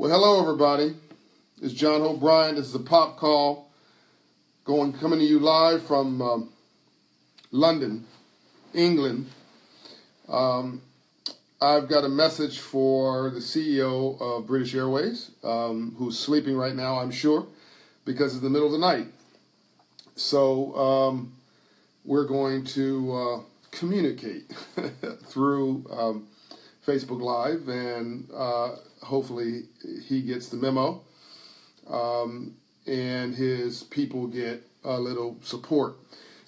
Well, hello everybody. It's John O'Brien. This is a pop call coming to you live from London, England. I've got a message for the CEO of British Airways, who's sleeping right now, I'm sure, because it's the middle of the night. So we're going to communicate through Facebook Live, and hopefully he gets the memo, and his people get a little support.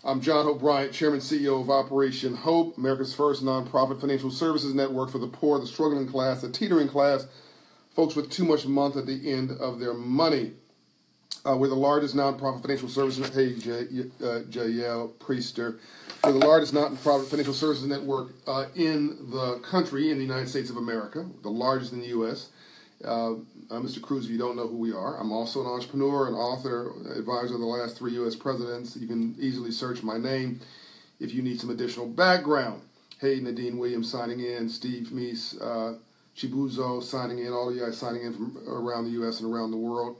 I'm John O'Brien, Chairman CEO of Operation Hope, America's first nonprofit financial services network for the poor, the struggling class, the teetering class, folks with too much month at the end of their money. We're the largest nonprofit financial services. Hey, Jael Priester. We're the largest nonprofit financial services network in the country, in the United States of America, the largest in the U.S. Mr. Cruz, if you don't know who we are, I'm also an entrepreneur, an author, advisor of the last 3 U.S. presidents. You can easily search my name if you need some additional background. Hey, Nadine Williams signing in, Steve Meese, Chibuzo signing in, all of you guys signing in from around the U.S. and around the world.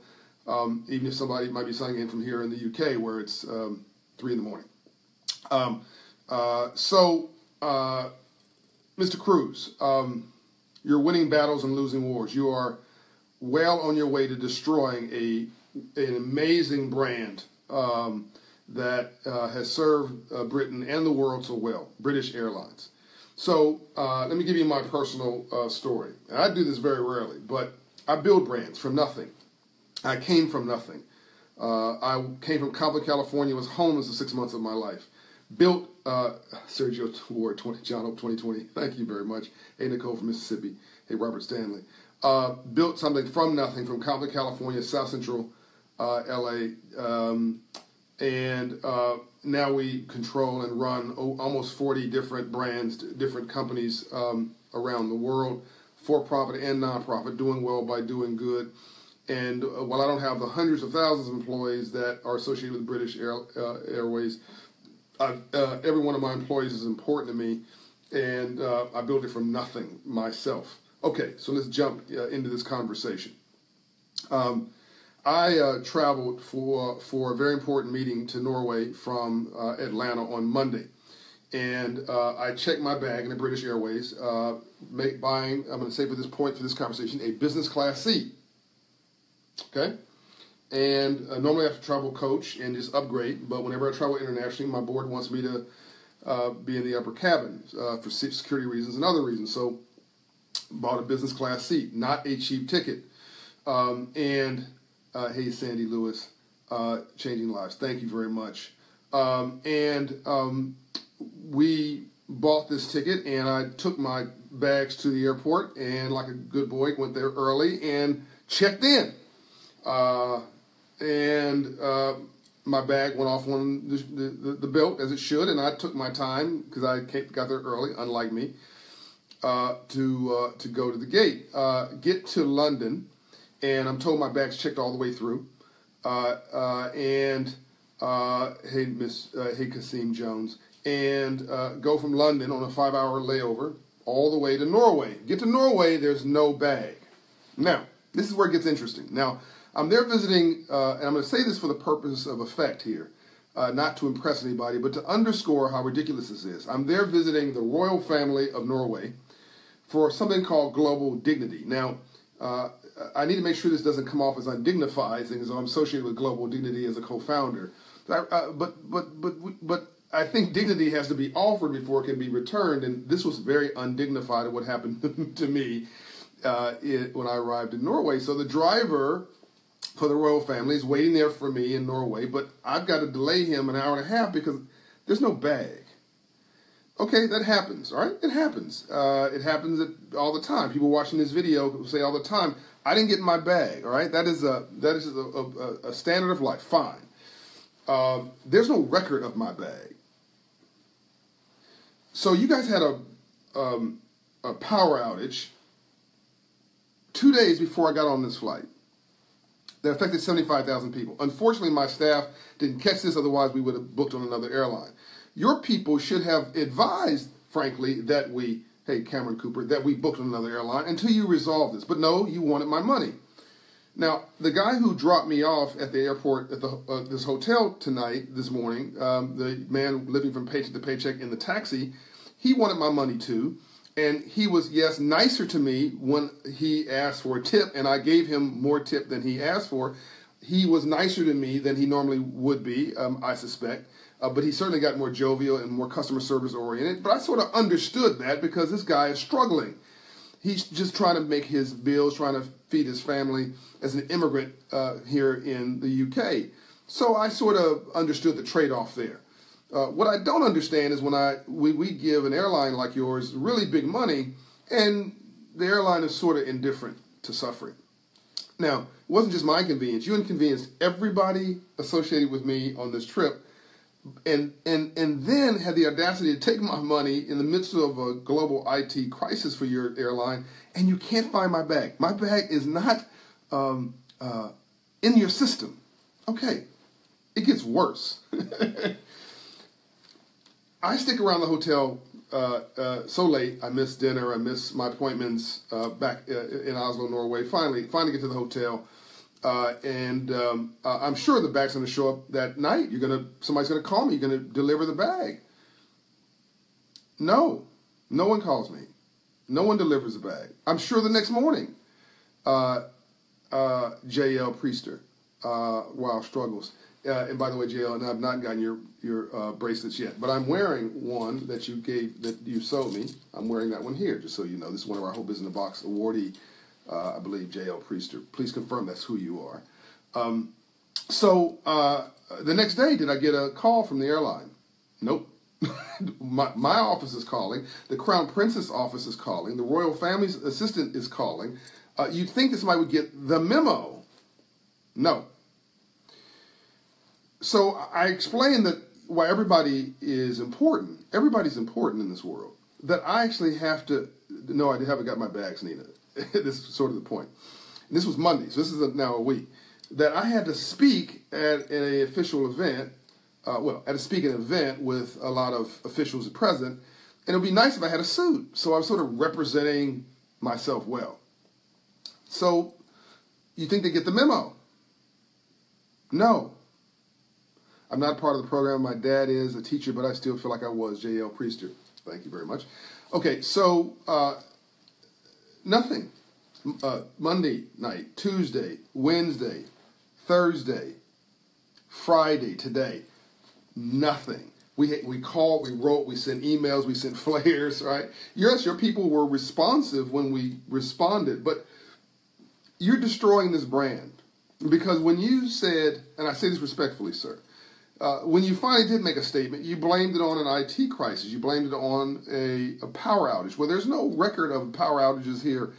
Even if somebody might be signing in from here in the UK where it's 3 in the morning. Mr. Cruz, you're winning battles and losing wars. You are well on your way to destroying an amazing brand that has served Britain and the world so well, British Airlines. So let me give you my personal story. And I do this very rarely, but I build brands from nothing. I came from nothing. I came from Compton, California, was homeless for 6 months of my life. Built, Sergio Ward, John Hope 2020, thank you very much. Hey, Nicole from Mississippi. Hey, Robert Stanley. Built something from nothing from Compton, California, South Central LA. And now we control and run almost 40 different brands, different companies around the world, for-profit and non-profit, doing well by doing good. And while I don't have the hundreds of thousands of employees that are associated with British Airways, every one of my employees is important to me, and I built it from nothing myself. Okay, so let's jump into this conversation. I traveled for a very important meeting to Norway from Atlanta on Monday, and I checked my bag in the British Airways, buying, I'm going to say for this point, for this conversation, a business class seat. Okay, and normally I have to travel coach and just upgrade, but whenever I travel internationally, my board wants me to be in the upper cabin for security reasons and other reasons. So bought a business class seat, not a cheap ticket. Hey, Sandy Lewis, changing lives. Thank you very much. We bought this ticket, and I took my bags to the airport, and like a good boy, went there early and checked in. My bag went off on the belt as it should, and I took my time because I got there early, unlike me, to go to the gate. Get to London, and I'm told my bag's checked all the way through. Hey Kasim Jones, and go from London on a 5-hour layover all the way to Norway. Get to Norway, there's no bag. Now, this is where it gets interesting. Now, I'm there visiting, and I'm going to say this for the purpose of effect here, not to impress anybody, but to underscore how ridiculous this is. I'm there visiting the royal family of Norway for something called Global Dignity. Now, I need to make sure this doesn't come off as undignified, because I'm associated with Global Dignity as a co-founder. But I think dignity has to be offered before it can be returned, and this was very undignified of what happened to me when I arrived in Norway. So the driver for the royal family is waiting there for me in Norway, but I've got to delay him an hour and a half because there's no bag. Okay, that happens, all right? It happens. It happens all the time. People watching this video say all the time, I didn't get my bag, all right? That is a standard of life, fine. There's no record of my bag. So you guys had a power outage 2 days before I got on this flight that affected 75,000 people. Unfortunately, my staff didn't catch this, otherwise we would have booked on another airline. Your people should have advised, frankly, that we hey, Cameron Cooper, that we booked on another airline until you resolve this. But no, you wanted my money. Now, the guy who dropped me off at the airport at this hotel this morning, the man living from paycheck to paycheck in the taxi, he wanted my money too. And he was, yes, nicer to me when he asked for a tip, and I gave him more tip than he asked for. He was nicer to me than he normally would be, I suspect. But he certainly got more jovial and more customer service oriented. But I sort of understood that because this guy is struggling. He's just trying to make his bills, trying to feed his family as an immigrant here in the UK. So I sort of understood the trade-off there. What I don't understand is when we give an airline like yours really big money, and the airline is sort of indifferent to suffering. Now, it wasn't just my inconvenience. You inconvenienced everybody associated with me on this trip, and then had the audacity to take my money in the midst of a global IT crisis for your airline, and you can't find my bag. My bag is not in your system. Okay, it gets worse. I stick around the hotel so late. I miss dinner. I miss my appointments back in Oslo, Norway. Finally get to the hotel, and I'm sure the bag's going to show up that night. Somebody's going to call me. You're going to deliver the bag. No one calls me. No one delivers the bag. I'm sure the next morning, JL Priester, wow, struggles. And by the way, JL, and I've not gotten your bracelets yet, but I'm wearing one that you sold me. I'm wearing that one here, just so you know. This is one of our Whole Business in a Box awardee, I believe, JL Priester. Please confirm that's who you are. So the next day, did I get a call from the airline? Nope. my office is calling. The Crown Princess office is calling. The Royal Family's assistant is calling. You'd think that somebody would get the memo. No. So I explained that why everybody is important. Everybody's important in this world. That I actually have to... No, I haven't got my bags, Nina. This is sort of the point. And this was Monday, so this is now a week. That I had to speak at an official event, at a speaking event with a lot of officials present, and it would be nice if I had a suit. So I was sort of representing myself well. So you think they get the memo? No. I'm not part of the program. My dad is a teacher, but I still feel like I was. J.L. Priester. Thank you very much. Okay, so nothing. Monday night, Tuesday, Wednesday, Thursday, Friday, today, nothing. We called, we wrote, we sent emails, we sent flares, right? Yes, your people were responsive when we responded, but you're destroying this brand. Because when you said, and I say this respectfully, sir, when you finally did make a statement, you blamed it on an IT crisis. You blamed it on a power outage. Well, there's no record of power outages here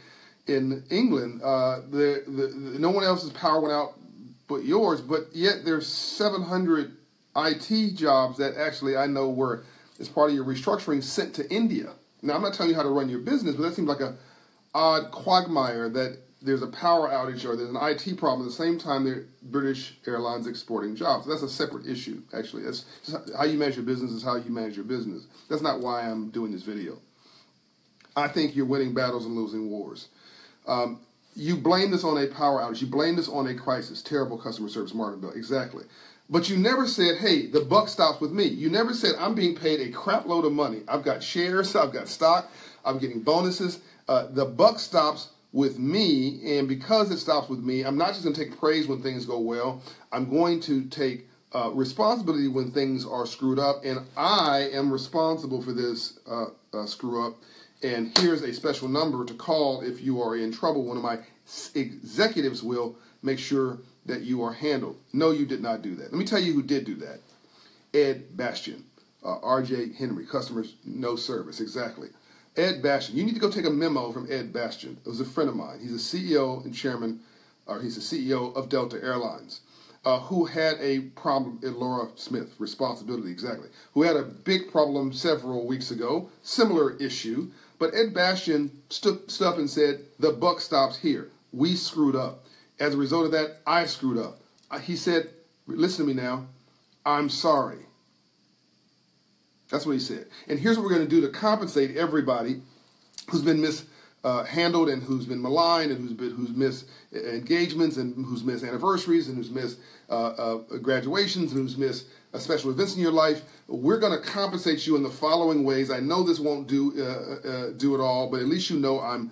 in England. No one else's power went out but yours, but yet there's 700 IT jobs that actually I know were, as part of your restructuring, sent to India. Now, I'm not telling you how to run your business, but that seems like an odd quagmire that there's a power outage or there's an IT problem at the same time the British Airlines exporting jobs. So that's a separate issue, actually. That's just how you manage your business is how you manage your business. That's not why I'm doing this video. I think you're winning battles and losing wars. You blame this on a power outage. You blame this on a crisis. Terrible customer service, Martin Bell. Exactly. But you never said, hey, the buck stops with me. You never said, I'm being paid a crap load of money. I've got shares. I've got stock. I'm getting bonuses. The buck stops with me, and because it stops with me, I'm not just going to take praise when things go well. I'm going to take responsibility when things are screwed up, and I am responsible for this screw up. And here's a special number to call if you are in trouble. One of my executives will make sure that you are handled. No, you did not do that. Let me tell you who did do that. Ed Bastian, R.J. Henry, customers, no service, exactly. Ed Bastian, you need to go take a memo from Ed Bastian. It was a friend of mine. He's a CEO and chairman, or he's the CEO of Delta Airlines, who had a problem at Laura Smith, responsibility, exactly, who had a big problem several weeks ago, similar issue, but Ed Bastian stood up and said, the buck stops here. We screwed up. As a result of that, I screwed up. He said, listen to me now, I'm sorry. That's what he said. And here's what we're going to do to compensate everybody who's been mishandled and who's been maligned and who's missed engagements and who's missed anniversaries and who's missed graduations and who's missed special events in your life. We're going to compensate you in the following ways. I know this won't do it all, but at least you know I'm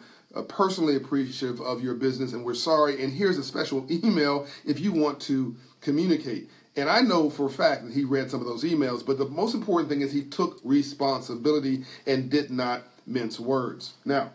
personally appreciative of your business, and we're sorry. And here's a special email if you want to communicate. And I know for a fact that he read some of those emails, but the most important thing is he took responsibility and did not mince words. Now,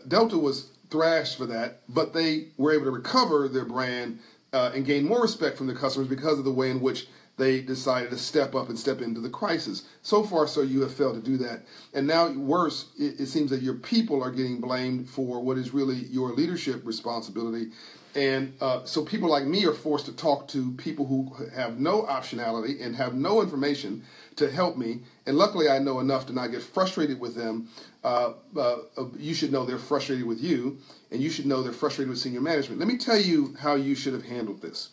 Delta was thrashed for that, but they were able to recover their brand and gain more respect from their customers because of the way in which they decided to step up and step into the crisis. So far, so you have failed to do that. And now, worse, it seems that your people are getting blamed for what is really your leadership responsibility. And so people like me are forced to talk to people who have no optionality and have no information to help me. And luckily, I know enough to not get frustrated with them. You should know they're frustrated with you, and you should know they're frustrated with senior management. Let me tell you how you should have handled this.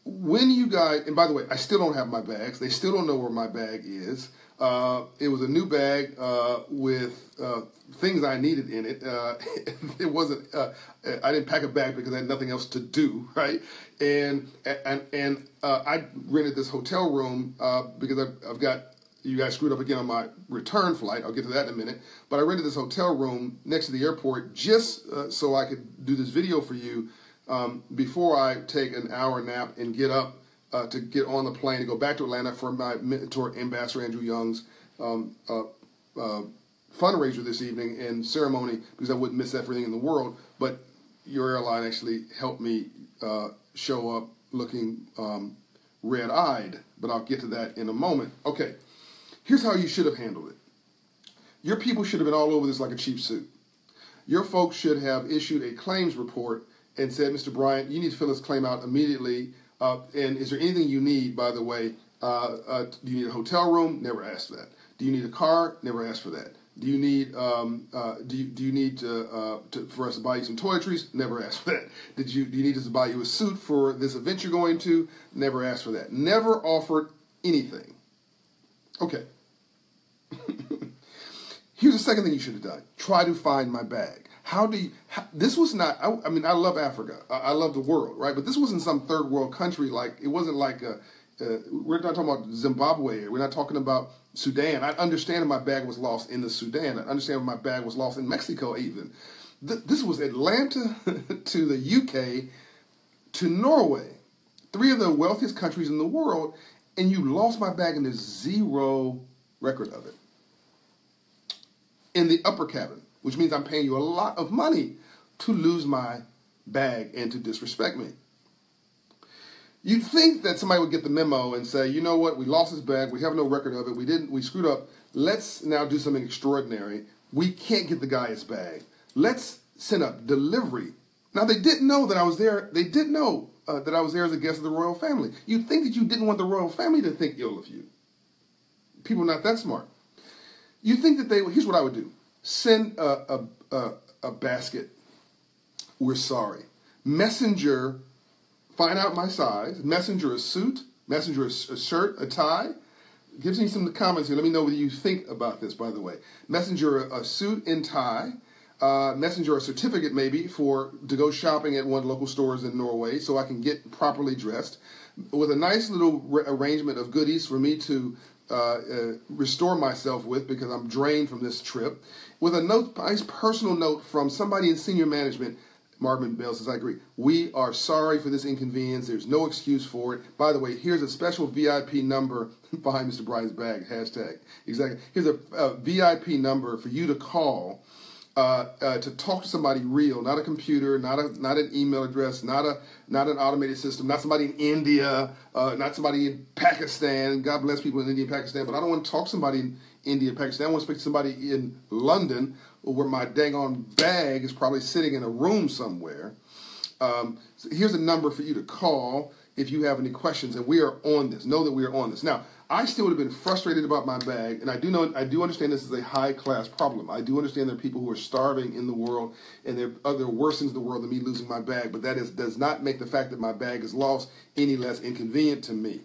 When you guys, and by the way, I still don't have my bags. They still don't know where my bag is. It was a new bag with things I needed in it. It wasn't. I didn't pack a bag because I had nothing else to do, right? And I rented this hotel room because I've got you guys screwed up again on my return flight. I'll get to that in a minute. But I rented this hotel room next to the airport just so I could do this video for you before I take an hour nap and get up to get on the plane to go back to Atlanta for my mentor, Ambassador Andrew Young's fundraiser this evening and ceremony, because I wouldn't miss everything in the world. But your airline actually helped me show up looking red-eyed, but I'll get to that in a moment. Okay, here's how you should have handled it. Your people should have been all over this like a cheap suit. Your folks should have issued a claims report and said, Mr. Bryant, you need to fill this claim out immediately. And is there anything you need, by the way? Do you need a hotel room? Never asked for that. Do you need a car? Never asked for that. Do you need do you need for us to buy you some toiletries? Never asked for that. Do you need us to buy you a suit for this event you're going to? Never asked for that. Never offered anything. Okay. Here's the second thing you should have done. Try to find my bag. This was not, I mean, I love Africa. I love the world, right? But this wasn't some third world country. It wasn't like, we're not talking about Zimbabwe. We're not talking about Sudan. I understand if my bag was lost in the Sudan. I understand if my bag was lost in Mexico even. This was Atlanta to the UK to Norway. 3 of the wealthiest countries in the world, and you lost my bag and there's zero record of it. In the upper cabin, which means I'm paying you a lot of money to lose my bag and to disrespect me. You'd think that somebody would get the memo and say, you know what, we lost this bag, we have no record of it, we screwed up, let's now do something extraordinary. We can't get the guy his bag. Let's send up delivery. Now, they didn't know that I was there. They didn't know that I was there as a guest of the royal family. You'd think that you didn't want the royal family to think ill of you. People are not that smart. You think that here's what I would do. Send a basket. We're sorry. Messenger, find out my size. Messenger a suit. Messenger a shirt, a tie. Give me some comments here. Let me know what you think about this, by the way. Messenger a suit and tie. Messenger a certificate maybe to go shopping at one of the local stores in Norway so I can get properly dressed. With a nice little arrangement of goodies for me to restore myself with because I'm drained from this trip. With a nice personal note from somebody in senior management. Marvin Bell says, I agree. We are sorry for this inconvenience. There's no excuse for it. By the way, here's a special VIP number behind Mr. Bryant's bag, hashtag. Exactly. Here's a VIP number for you to call to talk to somebody real, not a computer, not an email address, not an automated system, not somebody in India, not somebody in Pakistan. God bless people in India and Pakistan, but I don't want to talk to somebody in India and Pakistan. I want to speak to somebody in London where my dang on bag is probably sitting in a room somewhere. So here's a number for you to call if you have any questions, and we are on this. Know that we are on this. Now, I still would have been frustrated about my bag, and I do understand this is a high-class problem. I do understand there are people who are starving in the world, and there are other worse things in the world than me losing my bag, but that does not make the fact that my bag is lost any less inconvenient to me.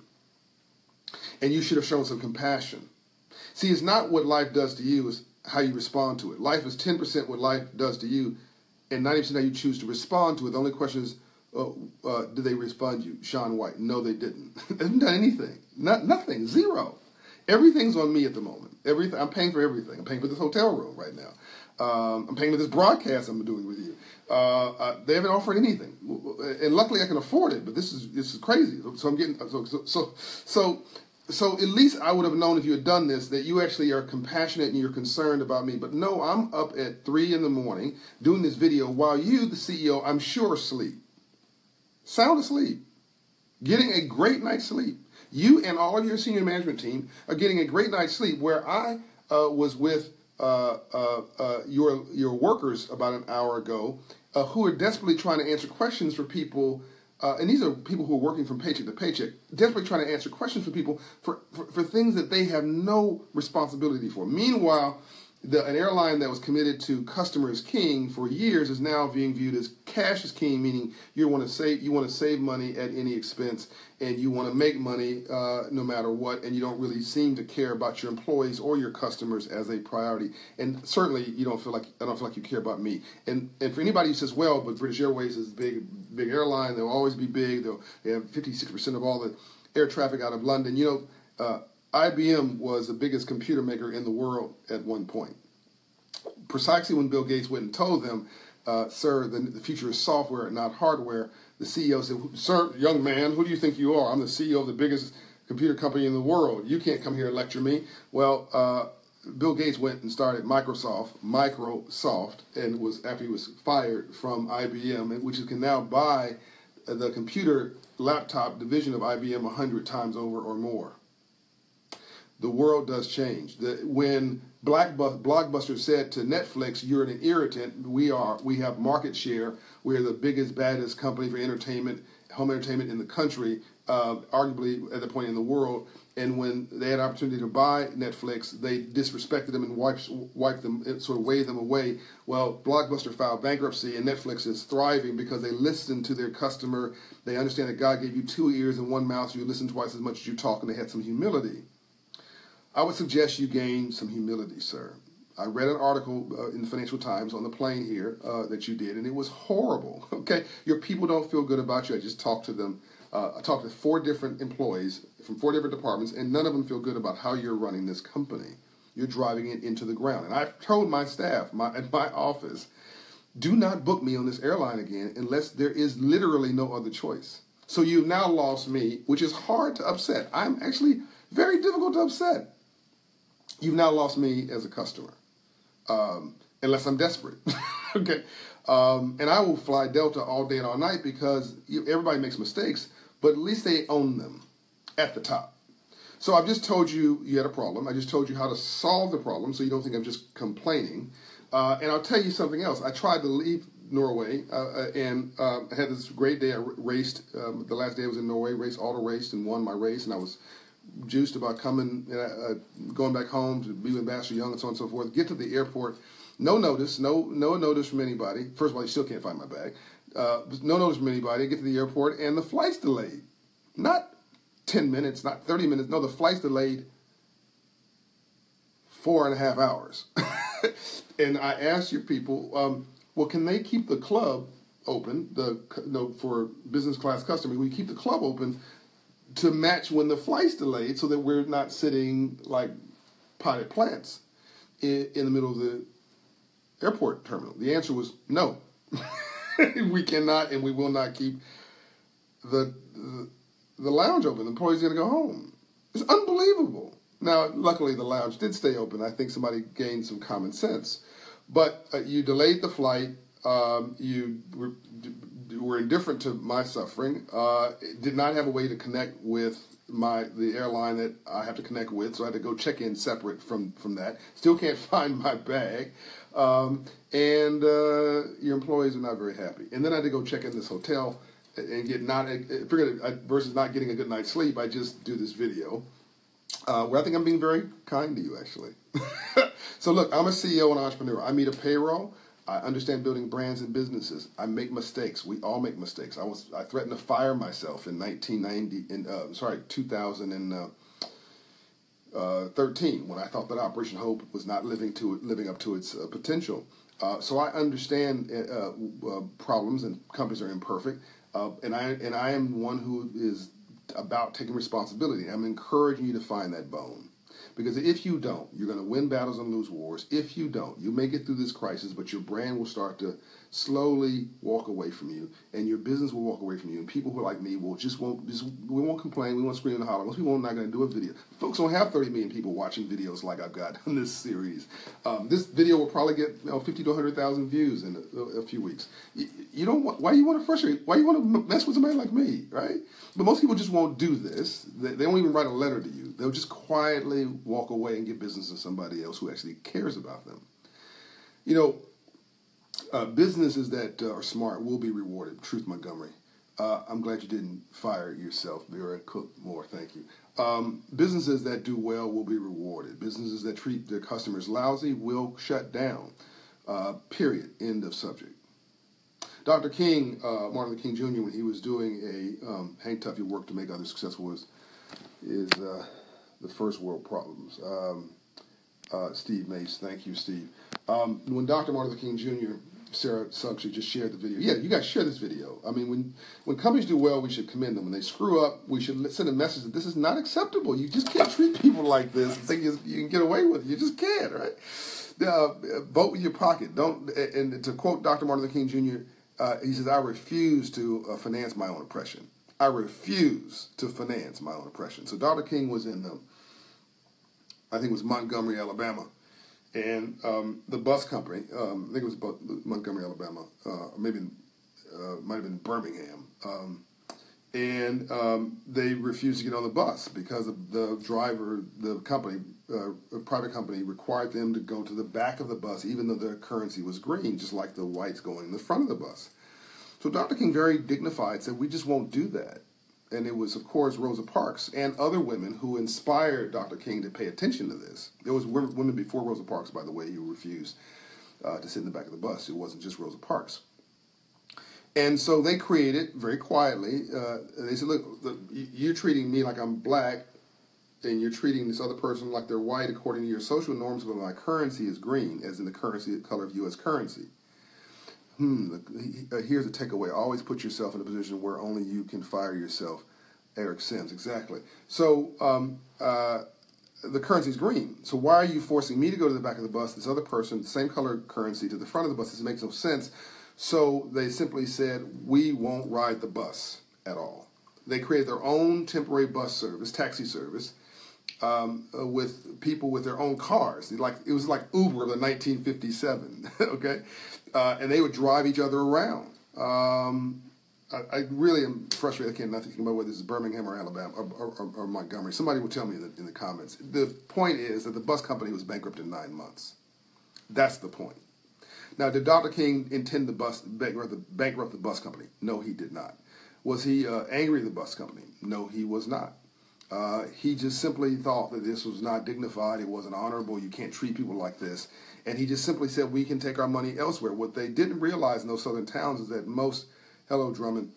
And you should have shown some compassion. See, it's not what life does to you, it's how you respond to it. Life is 10% what life does to you, and 90% how you choose to respond to it. The only question is, did they respond to you? Sean White. No, they didn't. They haven't done anything. Nothing. Zero. Everything's on me at the moment. Everything. I'm paying for everything. I'm paying for this hotel room right now. I'm paying for this broadcast I'm doing with you. They haven't offered anything, and luckily I can afford it. But this is crazy. So I'm getting so at least I would have known if you had done this that you actually are compassionate and you're concerned about me. But no, I'm up at 3 a.m. doing this video while you, the CEO, I'm sure, asleep, sound asleep, getting a great night's sleep. You and all of your senior management team are getting a great night's sleep. Where I was with your workers about an hour ago, who are desperately trying to answer questions for people, and these are people who are working from paycheck to paycheck, desperately trying to answer questions for people for things that they have no responsibility for. Meanwhile, an airline that was committed to customer is king for years is now being viewed as cash is king, meaning you want to save money at any expense, and you want to make money no matter what, and you don't really seem to care about your employees or your customers as a priority. And certainly, I don't feel like you care about me. And for anybody who says, well, but British Airways is a big airline, they'll always be big. They have 56% of all the air traffic out of London. IBM was the biggest computer maker in the world at one point. Precisely when Bill Gates went and told them, sir, the future is software, not hardware, the CEO said, sir, young man, who do you think you are? I'm the CEO of the biggest computer company in the world. You can't come here and lecture me. Well, Bill Gates went and started Microsoft, and after he was fired from IBM, which can now buy the computer laptop division of IBM 100 times over or more. The world does change. When Blockbuster said to Netflix, "You're an irritant," we have market share. We're the biggest, baddest company for entertainment, home entertainment in the country, arguably at the point in the world. And when they had an opportunity to buy Netflix, they disrespected them and wiped them, sort of waved them away. Well, Blockbuster filed bankruptcy, and Netflix is thriving because they listen to their customer. They understand that God gave you 2 ears and 1 mouth, so you listen twice as much as you talk, and they had some humility. I would suggest you gain some humility, sir. I read an article in the Financial Times on the plane here that you did, and it was horrible. Okay, your people don't feel good about you. I just talked to them. I talked to 4 different employees from 4 different departments, and none of them feel good about how you're running this company. You're driving it into the ground. And I've told my staff at my office, do not book me on this airline again unless there is literally no other choice. So you've now lost me, which is hard to upset. I'm actually very difficult to upset. You've now lost me as a customer, unless I'm desperate. Okay, and I will fly Delta all day and all night because everybody makes mistakes, but at least they own them at the top. So I've just told you had a problem. I just told you how to solve the problem, so you don't think I'm just complaining. And I'll tell you something else. I tried to leave Norway and I had this great day. I raced. The last day I was in Norway, auto raced and won my race, and I was juiced about going back home to be with Bastian and so on and so forth. Get to the airport, no notice from anybody. First of all, you still can't find my bag. No notice from anybody. Get to the airport, and the flight's delayed. Not 10 minutes, not 30 minutes. No, the flight's delayed 4.5 hours. And I asked your people, well, can they keep the club open, for business class customers? We keep the club open to match when the flight's delayed so that we're not sitting like potted plants in the middle of the airport terminal. The answer was no. We cannot and we will not keep the lounge open. The employees are going to go home. It's unbelievable. Now, luckily, the lounge did stay open. I think somebody gained some common sense. But you delayed the flight. You were indifferent to my suffering. Did not have a way to connect with the airline that I have to connect with, so I had to go check in separate from that. Still can't find my bag. And your employees are not very happy. And then I had to go check in this hotel and versus not getting a good night's sleep, I just do this video. Where I think I'm being very kind to you, actually. So look, I'm a CEO and entrepreneur. I meet a payroll. I understand building brands and businesses. I make mistakes. We all make mistakes. I threatened to fire myself in 2000 and 13 when I thought that Operation Hope was not living up to its potential. So I understand problems and companies are imperfect, and I am one who is about taking responsibility. I'm encouraging you to find that bone. Because if you don't, you're going to win battles and lose wars. If you don't, you may get through this crisis, but your brand will start to slowly walk away from you, and your business will walk away from you. And people who are like me we won't complain, we won't scream and holler. Most people are not going to do a video. Folks don't have 30 million people watching videos like I've got in this series. This video will probably get 50 to 100,000 views in a few weeks. You don't want, why do you want to frustrate? Why do you want to mess with somebody like me, right? But most people just won't do this. They won't even write a letter to you. They'll just quietly walk away and give business to somebody else who actually cares about them. Businesses that are smart will be rewarded. Truth Montgomery. I'm glad you didn't fire yourself, Vera Cook Moore. Thank you. Businesses that do well will be rewarded. Businesses that treat their customers lousy will shut down. Period. End of subject. Dr. King, Martin Luther King Jr., when he was doing a hang tough, your work to make others successful is the first world problems. Steve Mace, thank you, Steve. When Dr. Martin Luther King Jr., Sarah Suggs just shared the video. Yeah, you guys share this video. I mean, when companies do well, we should commend them. When they screw up, we should send a message that this is not acceptable. You just can't treat people like this and think you can get away with it. You just can't, right? Vote with your pocket. Don't. And to quote Dr. Martin Luther King Jr., he says, "I refuse to finance my own oppression. I refuse to finance my own oppression." So Dr. King was in I think it was Montgomery, Alabama. And the bus company, I think it was Montgomery, Alabama, maybe might have been Birmingham. And they refused to get on the bus because of the driver, the company, a private company, required them to go to the back of the bus, even though their currency was green, just like the whites going in the front of the bus. So Dr. King, very dignified, said, "We just won't do that." And it was, of course, Rosa Parks and other women who inspired Dr. King to pay attention to this. There was women before Rosa Parks, by the way, who refused to sit in the back of the bus. It wasn't just Rosa Parks. And so they created, very quietly, they said, "Look, you're treating me like I'm black, and you're treating this other person like they're white according to your social norms, but my currency is green, as in the color of U.S. currency. Here's a takeaway. Always put yourself in a position where only you can fire yourself." Eric Sims, exactly. So the currency is green. So why are you forcing me to go to the back of the bus, this other person, same color currency, to the front of the bus? This makes no sense. So they simply said, "We won't ride the bus at all." They created their own temporary bus service, taxi service, with people with their own cars. It was like Uber of the 1957, okay? And they would drive each other around. I really am frustrated. I can't not thinking about whether this is Birmingham or Alabama or Montgomery. Somebody will tell me in the comments. The point is that the bus company was bankrupt in 9 months. That's the point. Now, did Dr. King intend to bankrupt the bus company? No, he did not. Was he angry at the bus company? No, he was not. He just simply thought that this was not dignified. It wasn't honorable. You can't treat people like this. And he just simply said, we can take our money elsewhere. What they didn't realize in those southern towns is that hello, Drummond,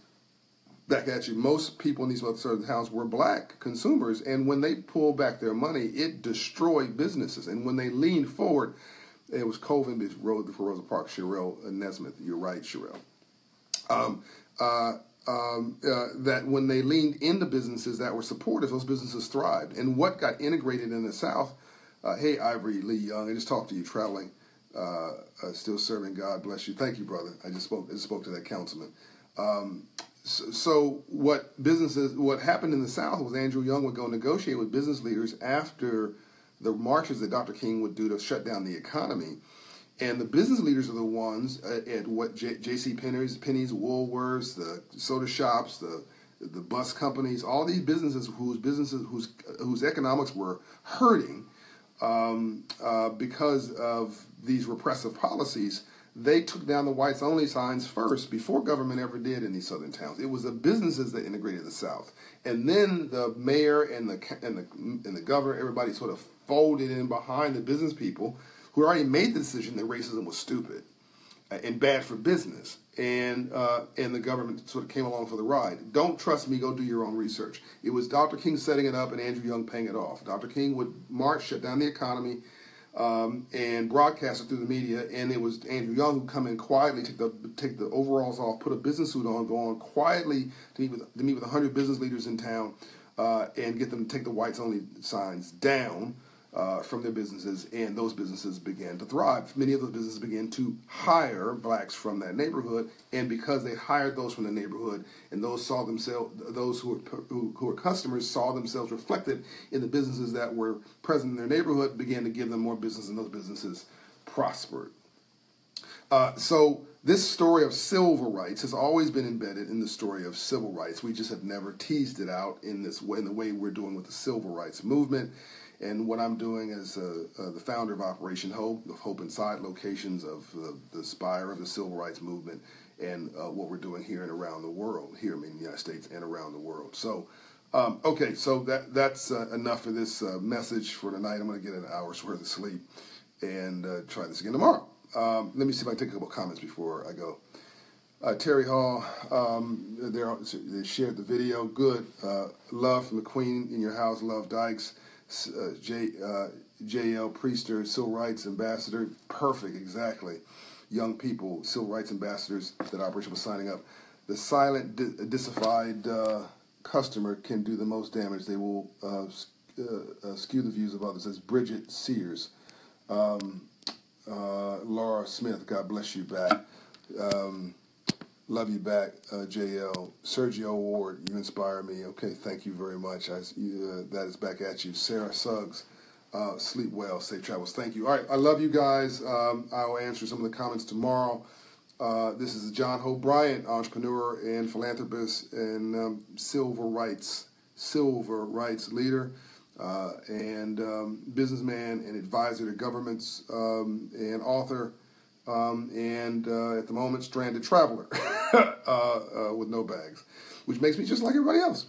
back at you, most people in these southern towns were black consumers. And when they pulled back their money, it destroyed businesses. And when they leaned forward, it was Colvin before Rosa Parks, Sherelle Nesmith. You're right, Sherelle. That when they leaned into businesses that were supportive, those businesses thrived. And what got integrated in the South, hey, Ivory Lee Young, I just talked to you, traveling, still serving God, bless you. Thank you, brother. I just spoke to that councilman. So what happened in the South was Andrew Young would go negotiate with business leaders after the marches that Dr. King would do to shut down the economy. And the business leaders are the ones at what J.C. Penney's, Woolworths, the soda shops, the bus companies, all these businesses whose economics were hurting because of these repressive policies. They took down the whites only signs first before government ever did in these southern towns. It was the businesses that integrated the South, and then the mayor and the governor, everybody sort of folded in behind the business people who already made the decision that racism was stupid. and bad for business. And the government sort of came along for the ride. Don't trust me, go do your own research. It was Dr. King setting it up and Andrew Young paying it off. Dr. King would march, shut down the economy, and broadcast it through the media, and it was Andrew Young who come in quietly, take the overalls off, put a business suit on, go on quietly to meet with 100 business leaders in town, and get them to take the whites only signs down from their businesses, and those businesses began to thrive. Many of those businesses began to hire blacks from that neighborhood, and because they hired those from the neighborhood, and those who were customers saw themselves reflected in the businesses that were present in their neighborhood, began to give them more business, and those businesses prospered. So this story of civil rights has always been embedded in the story of civil rights. We just have never teased it out in this way, in the way we're doing with the civil rights movement. And what I'm doing as the founder of Operation Hope, of Hope Inside locations of the spire of the civil rights movement, and what we're doing here and around the world, here in the United States and around the world. So, okay, so that's enough for this message for tonight. I'm going to get an hour's worth of sleep and try this again tomorrow. Let me see if I can take a couple comments before I go. Terry Hall, they shared the video. Good. Love from the Queen in your house. Love Dykes. J.L. Priester, Civil Rights Ambassador. Perfect, exactly. Young people, Civil Rights Ambassadors that Operation was signing up. The silent, dissified customer can do the most damage. They will skew the views of others. As Bridget Sears. Laura Smith, God bless you back. Love you back, JL. Sergio Ward, you inspire me. Okay, thank you very much. That is back at you. Sarah Suggs, sleep well, safe travels. Thank you. All right, I love you guys. I will answer some of the comments tomorrow. This is John Hope Bryant, entrepreneur and philanthropist and civil rights leader and businessman and advisor to governments and author. And at the moment, stranded traveler with no bags, which makes me just like everybody else.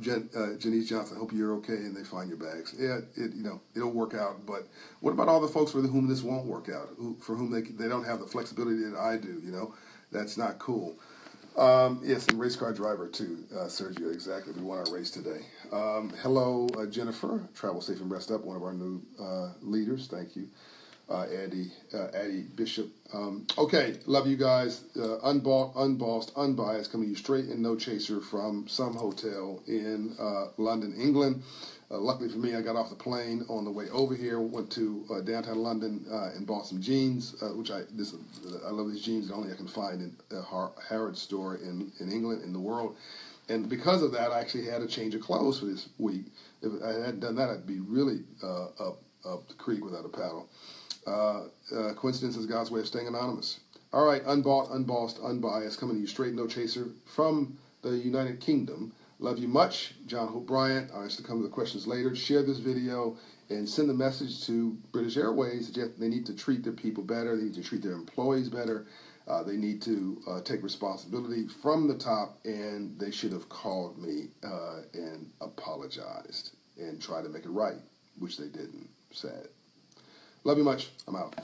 Janice Johnson, I hope you're okay and they find your bags. Yeah, it'll work out. But what about all the folks for whom this won't work out, for whom they don't have the flexibility that I do? That's not cool. Yes, and race car driver too, Sergio. Exactly. We won our race today. Hello, Jennifer. Travel safe and rest up. One of our new leaders. Thank you. Addie Bishop. Okay, love you guys. Unbought, unbossed, unbiased, coming to you straight and no chaser from some hotel in London, England. Luckily for me, I got off the plane on the way over here, went to downtown London and bought some jeans, which I love these jeans, the only I can find in a Harrods store in England, in the world. And because of that, I actually had a change of clothes for this week. If I hadn't done that, I'd be really up the creek without a paddle. Coincidence is God's way of staying anonymous. All right, unbought, unbossed, unbiased, coming to you straight, no chaser from the United Kingdom. Love you much. John Hope Bryant. I'll answer some of the questions later. Share this video and send the message to British Airways that they need to treat their people better. They need to treat their employees better. They need to take responsibility from the top, and they should have called me and apologized and tried to make it right, which they didn't. Sad. Love you much. I'm out.